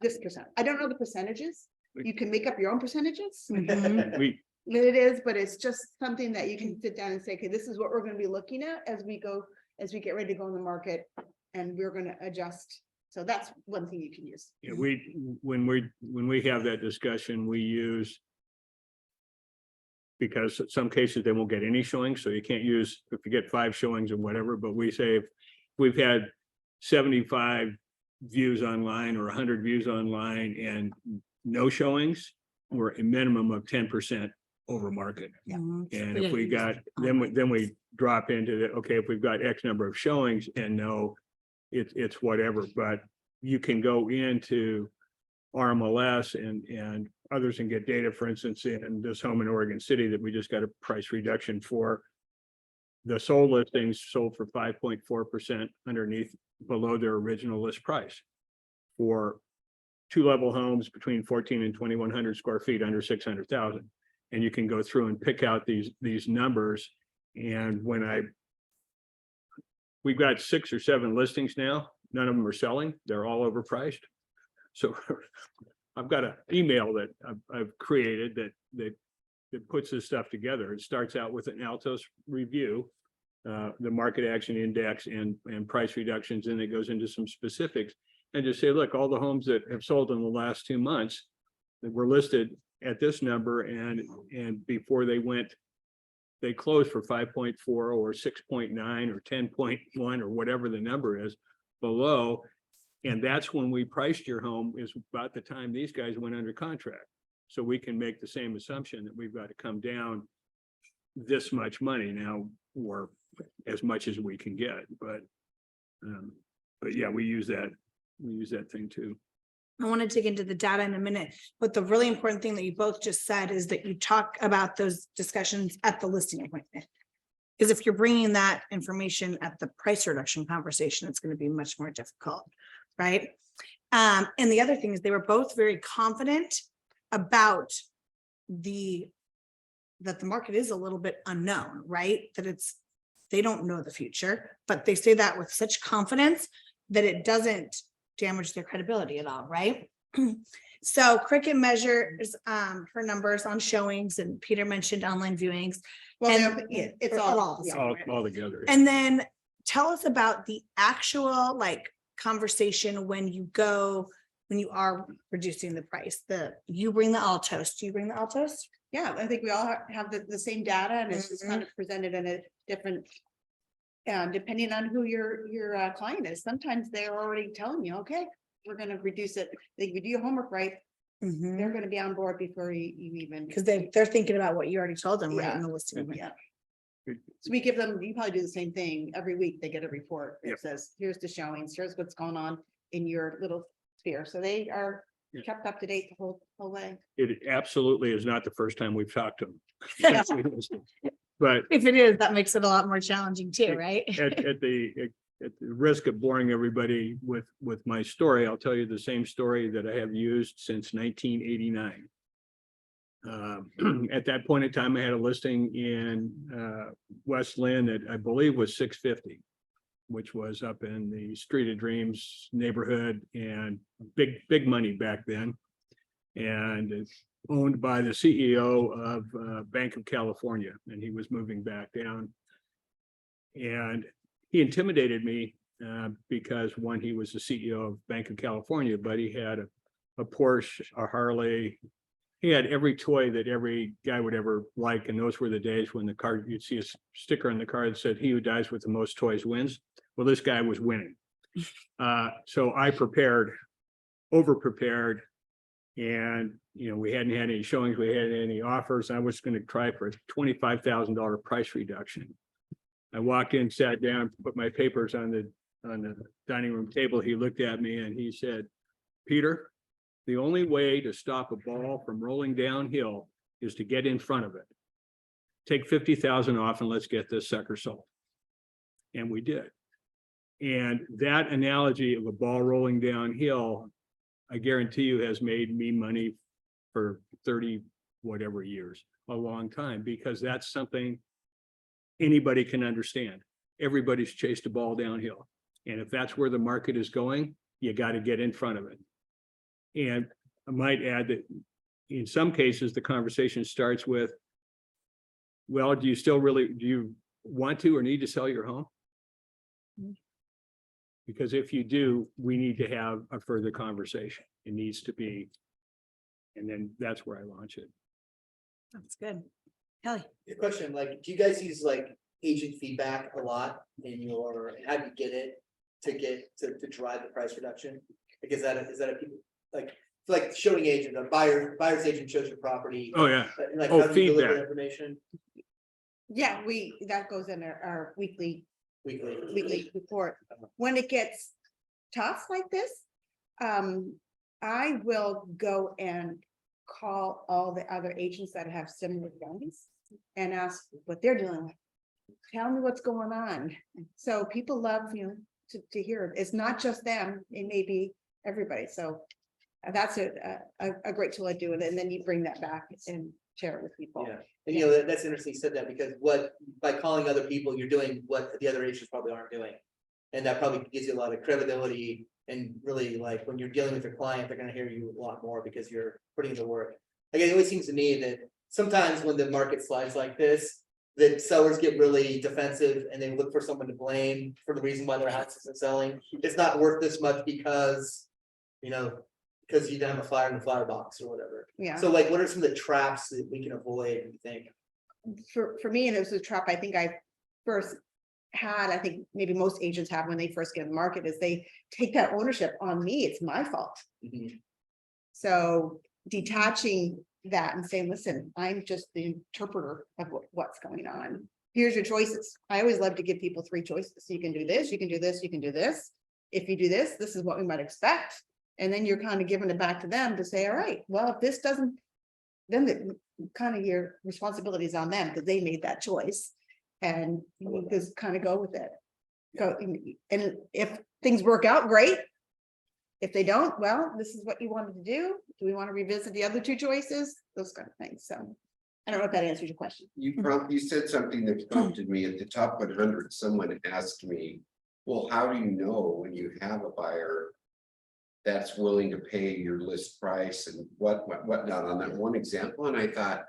this percent. I don't know the percentages. You can make up your own percentages. We, It is, but it's just something that you can sit down and say, okay, this is what we're going to be looking at as we get ready to go in the market, and we're going to adjust. So that's one thing you can use. yeah, when we have that discussion, we use, because in some cases they won't get any showings, so you can't use, if you get 5 showings or whatever, but we say if we've had 75 views online or 100 views online and no showings, we're a minimum of 10% over market. And if we got, then we drop into the, okay, if we've got X number of showings and no, it's whatever, but you can go into RMLS and others and get data, for instance, in this home in Oregon City that we just got a price reduction for. The sold listings sold for 5.4% underneath, below their original list price for 2-level homes between 14 and 2,100 square feet under 600,000. And you can go through and pick out these numbers. And we've got 6 or 7 listings now. None of them are selling. They're all overpriced. So I've got an email that I've created that puts this stuff together. It starts out with an Altos review, the market action index and price reductions, and it goes into some specifics and just say, look, all the homes that have sold in the last 2 months that were listed at this number, and before they closed for 5.4 or 6.9 or 10.1 or whatever the number is below. And that's when we priced your home, is about the time these guys went under contract. So we can make the same assumption that we've got to come down this much money now, or as much as we can get. But yeah, we use that thing too. I want to dig into the data in a minute, but the really important thing that you both just said is that you talk about those discussions at the listing appointment. Because if you're bringing that information at the price reduction conversation, it's going to be much more difficult, right? And the other thing is they were both very confident about that the market is a little bit unknown, right? That they don't know the future, but they say that with such confidence that it doesn't damage their credibility at all, right? So Cricket measures her numbers on showings, and Peter mentioned online viewings. Well, And- yeah, it's or all. the yeah. same. All together. And then tell us about the actual conversation when you are reducing the price. You bring the Altos. Do you bring the Altos? Yeah, I think we all have the same data, and it's just kind of presented in a different, depending on who your client is. Sometimes they're already telling you, okay, we're gonna reduce it. If you do your homework right, they're gonna be on board before you even. Because they're thinking about what you already told them, right, Yeah. in the listing. Yeah. So we give them, you probably do the same thing. Every week they get a report that Yep. says, here's the showings, here's what's going on in your little sphere. So they are Yeah. kept up to date the whole way. It absolutely is not the first time we've talked to them. But If it is, that makes it a lot more challenging too, right? at the risk of boring everybody with my story, I'll tell you the same story that I have used since 1989. At that point in time, I had a listing in West Lynn that I believe was 650, which was up in the Street of Dreams neighborhood and big money back then. And it's owned by the CEO of Bank of California, and he was moving back down. And he intimidated me because one, he was the CEO of Bank of California, but he had a Porsche, a Harley. He had every toy that every guy would ever like. And those were the days when the car, you'd see a sticker on the car that said, "He who dies with the most toys wins." Well, this guy was winning. So I over prepared. And, we hadn't had any showings, we hadn't had any offers. I was going to try for a $25,000 price reduction. I walked in, sat down, put my papers on the dining room table. He looked at me and he said, "Peter, the only way to stop a ball from rolling downhill is to get in front of it. Take 50,000 off and let's get this sucker sold." And we did. And that analogy of a ball rolling downhill, I guarantee you, has made me money for 30 whatever years, a long time, because that's something anybody can understand. Everybody's chased a ball downhill. And if that's where the market is going, you got to get in front of it. And I might add that in some cases, the conversation starts with, "Well, do you want to or need to sell your home?" Because if you do, we need to have a further conversation. It needs to be, and then that's where I launch it. That's good. Kelly. Good question, like, do you guys use like agent feedback a lot in your, how do you get it to drive the price reduction? Like, is that a people, like showing agent, a buyer's agent shows your property. Oh, yeah. Like, Oh, how do you deliver feedback. the information Yeah, that goes in our weekly weekly? report. When it gets tough like this, I will go and call all the other agents that have similar guns and ask what they're dealing with. Tell me what's going on. So people love, to hear it. It's not just them, it may be everybody. So that's a great tool I do. And then you bring that back and share it with people. Yeah, and that's interesting you said that, because by calling other people, you're doing what the other agents probably aren't doing. And that probably gives you a lot of credibility, and really, like, when you're dealing with your client, they're gonna hear you a lot more because you're putting in the work. Like, it always seems to me that sometimes when the market slides like this, that sellers get really defensive and they look for someone to blame for the reason why their house isn't selling. It's not worth this much because you didn't have a flyer in the flower box or whatever. Yeah. So like, what are some of the traps that we can avoid, you think? For me, and it was a trap I think I first had, I think maybe most agents have when they first get in the market, is they take that ownership on me. It's my fault. Mhm. So detaching that and saying, listen, I'm just the interpreter of what's going on. Here's your choices. I always love to give people 3 choices. So you can do this, you can do this, you can do this. If you do this, this is what we might expect. And then you're kind of giving it back to them to say, all right, well, if this doesn't, then your responsibility is on them because they made that choice. And you just kind of go with it. And if things work out, great. If they don't, well, this is what you wanted to do. Do we want to revisit the other 2 choices? Those kind of things. So I don't know if that answers your question. You said something that prompted me at the top 100. Someone asked me, well, how do you know when you have a buyer that's willing to pay your list price and whatnot on that one example? And I thought,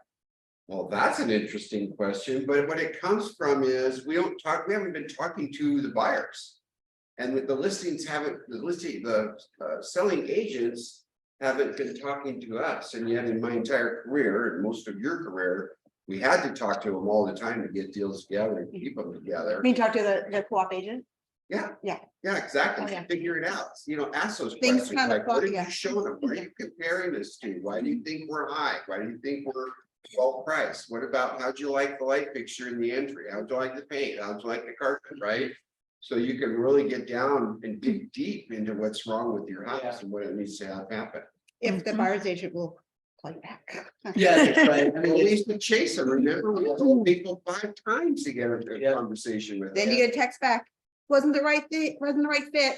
well, that's an interesting question, but what it comes from is we haven't been talking to the buyers. And with the selling agents haven't been talking to us. And yet in my entire career and most of your career, we had to talk to them all the time to get deals together and keep them together. You talk to the co-op agent? Yeah, exactly. Oh, yeah. Figure it out. Ask those Things questions kind of like, what are yeah. you showing them? What are you comparing this to? Why do you think we're high? Why do you think we're well priced? What about, how'd you like the light fixture in the entry? How'd you like the paint? How'd you like the carpet, right? So you can really get down and dig deep into what's wrong with your house and what it needs to have happen. If the buyer's agent will play back. Yeah, that's right. I At mean, least the chaser, remember, we told people 5 times to get a conversation with Then them. you get a text back, wasn't the right thing, wasn't the right fit.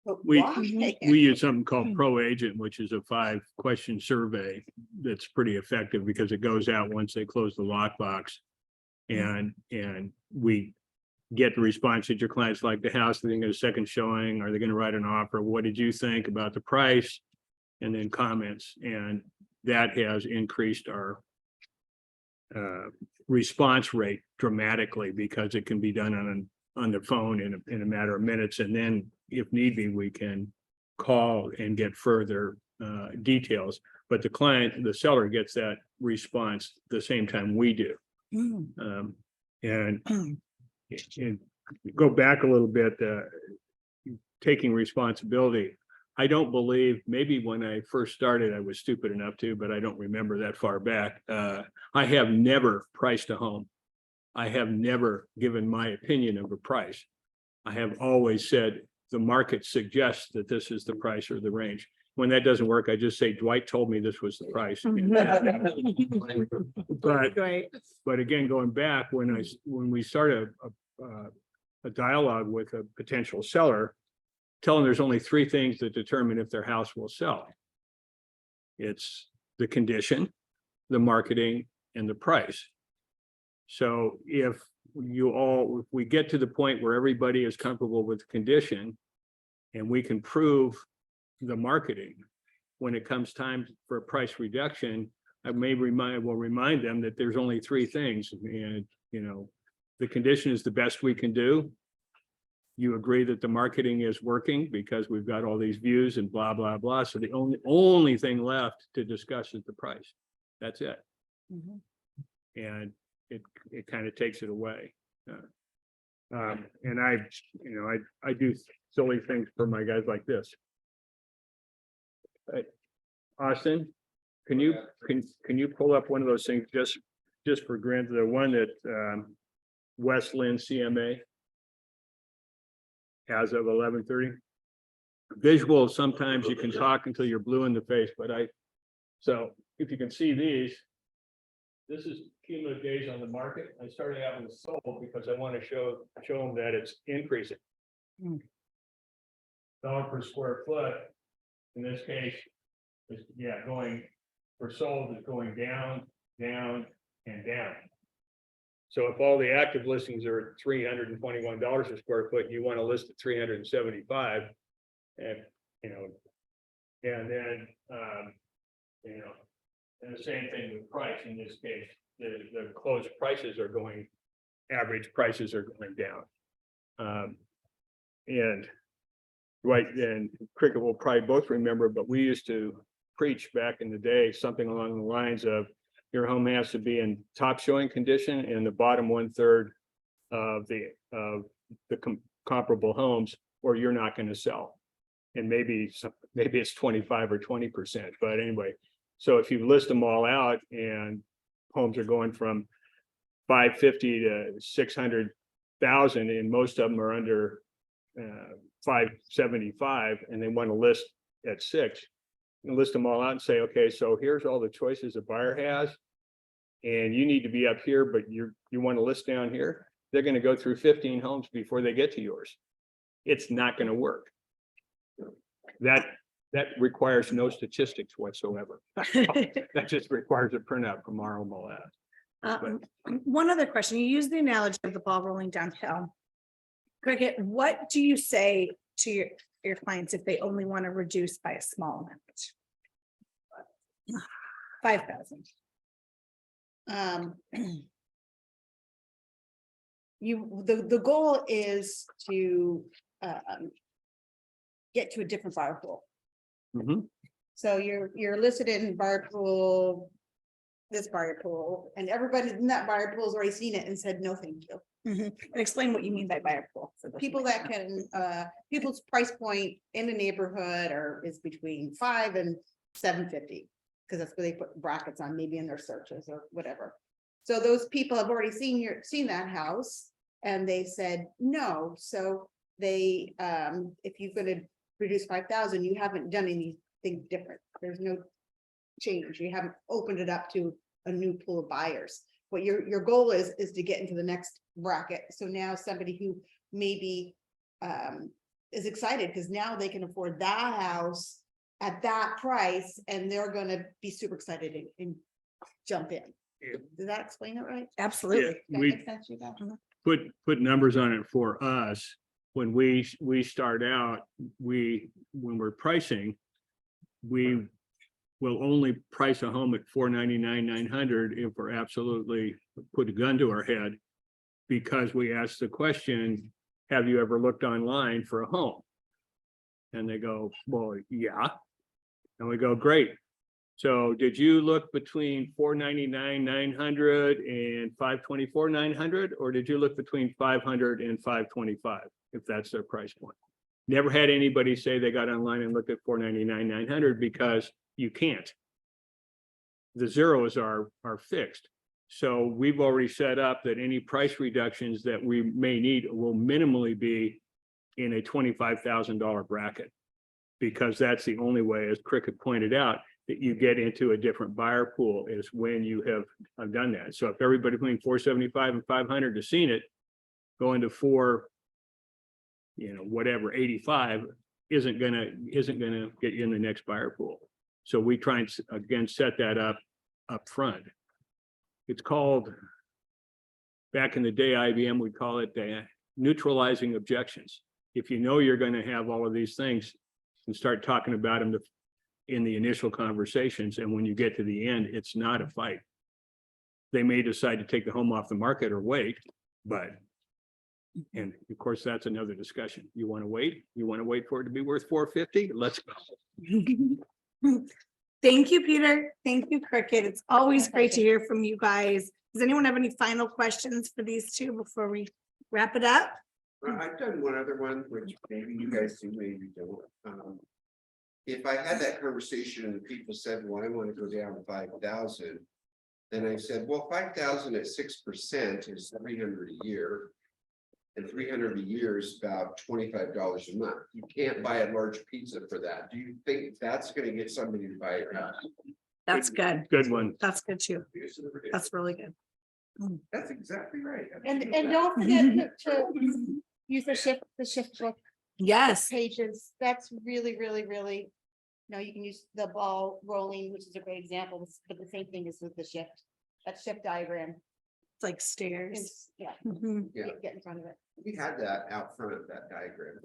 But We- why? We use something called Pro Agent, which is a 5-question survey that's pretty effective because it goes out once they close the lockbox. And we get the response that your clients like the house, are they gonna get a second showing, are they gonna write an offer, what did you think about the price? And then comments, and that has increased our response rate dramatically because it can be done on the phone in a matter of minutes, and then if need be, we can call and get further details. But the seller gets that response the same time we do. And go back a little bit, taking responsibility. I don't believe, maybe when I first started, I was stupid enough to, but I don't remember that far back. I have never priced a home. I have never given my opinion of a price. I have always said, the market suggests that this is the price or the range. When that doesn't work, I just say, Dwight told me this was the price. But again, going back, when we started a dialogue with a potential seller, tell them there's only 3 things that determine if their house will sell. It's the condition, the marketing, and the price. So if we get to the point where everybody is comfortable with the condition and we can prove the marketing, when it comes time for a price reduction, I will remind them that there's only 3 things, and the condition is the best we can do. You agree that the marketing is working because we've got all these views and blah, blah, blah. So the only thing left to discuss is the price. That's it. And it kind of takes it away. And I do silly things for my guys like this. Austin, can you pull up one of those things just for granted, the one that West Lynn CMA as of 11:30. Visual, sometimes you can talk until you're blue in the face, but so if you can see these, this is cumulative days on the market. I started out with sold because I want to show them that it's increasing. Dollar per square foot, in this case, is going for sold is going down, down, and down. So if all the active listings are at $321 a square foot, you want to list at 375, and and then and the same thing with price. In this case, the closed prices are average prices are going down. And Dwight and Cricket will probably both remember, but we used to preach back in the day something along the lines of, your home has to be in top showing condition and the bottom 1/3 of the comparable homes, or you're not going to sell. And maybe it's 25 or 20%, but anyway, so if you list them all out and homes are going from 550 to 600,000, and most of them are under 575, and they want to list at 6, and list them all out and say, okay, so here's all the choices a buyer has, and you need to be up here, but you want to list down here. They're going to go through 15 homes before they get to yours. It's not going to work. That requires no statistics whatsoever. That just requires a printout from our MLS. One other question, you use the analogy of the ball rolling downhill. Cricket, what do you say to your clients if they only want to reduce by a small amount? 5,000. The goal is to get to a different buyer pool. Mhm. So you're listed in buyer pool, this buyer pool, and everybody in that buyer pool has already seen it and said, no, thank you. And explain what you mean by buyer pool. So those People that can, people's price point in the neighborhood is between 5 and 750. Because that's where they put brackets on, maybe in their searches or whatever. So those people have already seen that house and they said no. So they, if you're going to reduce 5,000, you haven't done anything different. There's no change. You haven't opened it up to a new pool of buyers. What your goal is to get into the next bracket. So now somebody who maybe is excited because now they can afford that house at that price and they're gonna be super excited and jump in. Did that explain it right? Absolutely. Does that We make sense to you guys? put numbers on it for us. When we start out, when we're pricing, we will only price a home at $499,900 if we're absolutely put a gun to our head. Because we ask the question, have you ever looked online for a home? And they go, well, yeah. And we go, great. So did you look between $499,900 and $524,900, or did you look between $500 and $525, if that's their price point? Never had anybody say they got online and looked at $499,900 because you can't. The zeros are fixed. So we've already set up that any price reductions that we may need will minimally be in a $25,000 bracket. Because that's the only way, as Cricket pointed out, that you get into a different buyer pool is when you have done that. So if everybody between 475 and 500 has seen it, going to 85 isn't gonna get you in the next buyer pool. So we try and again set that up front. It's called, back in the day, IBM would call it neutralizing objections. If you know you're going to have all of these things and start talking about them in the initial conversations, and when you get to the end, it's not a fight. They may decide to take the home off the market or wait, and of course, that's another discussion. You want to wait? You want to wait for it to be worth $450? Let's go. Thank you, Peter. Thank you, Cricket. It's always great to hear from you guys. Does anyone have any final questions for these two before we wrap it up? I've done one other one, which maybe you guys do, maybe you don't. If I had that conversation and people said, well, I want to go down to 5,000. Then I said, well, 5,000 at 6% is 300 a year. And 300 a year is about $25 a month. You can't buy a large pizza for that. Do you think that's going to get somebody to buy your house? That's good. Good one. That's good too. That's really good. That's exactly right. And don't forget to use the shift book Yes. pages. That's really, really, really. No, you can use the ball rolling, which is a great example, but the same thing is with the shift. That shift diagram It's like stairs. is, yeah, Mhm. Yeah. get in front of it. We had that out front of that diagram.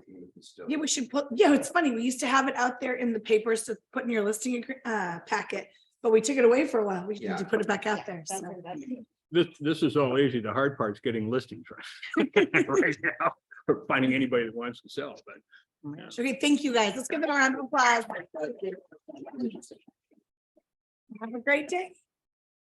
Yeah, we should put, yeah, it's funny. We used to have it out there in the papers to put in your listing packet, but we took it away for a while. We need to put it back out there. Yeah, So. This is all easy. The hard part's getting listings right right now, or finding anybody that wants to sell, but. Yeah. Okay, thank you guys. Let's give it a round of applause. Have a great day.